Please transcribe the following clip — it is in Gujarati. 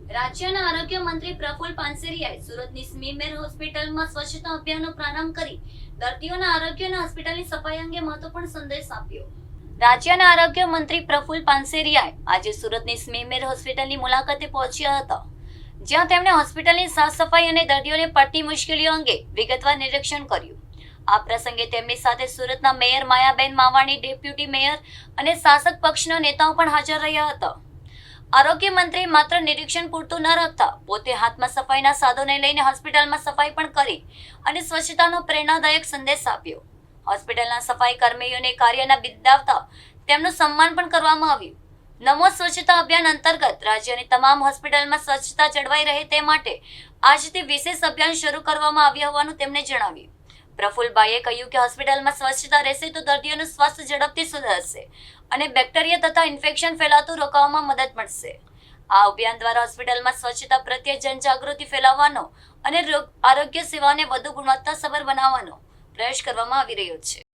રાજ્યના આરોગ્ય મંત્રી પ્રફુલ પાનસેરિયાએ સુરતની સ્મીમેર હોસ્પિટલમાં સ્વચ્છતા અભિયાનનો પ્રારંભ કરી દર્દીઓના આરોગ્ય અને હોસ્પિટલની સફાઈ અંગે મહત્વપૂર્ણ સંદેશ આપ્યો. રાજ્યના આરોગ્ય મંત્રી પ્રફુલ પાનસેરિયાએ આજે સુરતની સ્મીમેર હોસ્પિટલની મુલાકાતે પહોંચ્યા હતા, જ્યાં તેમણે હોસ્પિટલની સાફ સફાઈ અને દર્દીઓને પડતી મુશ્કેલીઓ અંગે વિગતવાર નિરીક્ષણ કર્યું. આ પ્રસંગે તેમની સાથે સુરતના mayor Mayaben Mavani, deputy mayor અને શાસક પક્ષના નેતાઓ પણ હાજર રહ્યા હતા. આરોગ્ય મંત્રી માત્ર નિરીક્ષણ પૂરતું ન રાખતા પોતે હાથમાં સફાઈના સાધનોને લઈને હોસ્પિટલમાં સફાઈ પણ કરી અને સ્વચ્છતાનો પ્રેરણાદાયક સંદેશ આપ્યો. હોસ્પિટલના સફાઈ કર્મીઓને કાર્યના બિરદાવતા તેમનું સન્માન પણ કરવામાં આવ્યું. નમો સ્વચ્છતા અભિયાન અંતર્ગત રાજ્યની તમામ હોસ્પિટલમાં સ્વચ્છતા જળવાઈ રહે તે માટે આજથી વિશેષ અભિયાન શરૂ કરવામાં આવ્યું હોવાનું તેમણે જણાવ્યું. પ્રફુલભાઈએ કહ્યું કે હોસ્પિટલમાં સ્વચ્છતા રહેશે તો દર્દીઓનું સ્વાસ્થ્ય ઝડપથી સુધરશે અને બેક્ટેરિયા તથા ઇન્ફેક્શન ફેલાતું રોકવામાં મદદ મળશે. આ અભિયાન દ્વારા હોસ્પિટલમાં સ્વચ્છતા પ્રત્યે જનજાગૃતિ ફેલાવવાનો અને આરોગ્ય સેવાને વધુ ગુણવત્તાસભર બનાવવાનો પ્રયાસ કરવામાં આવી રહ્યો છે.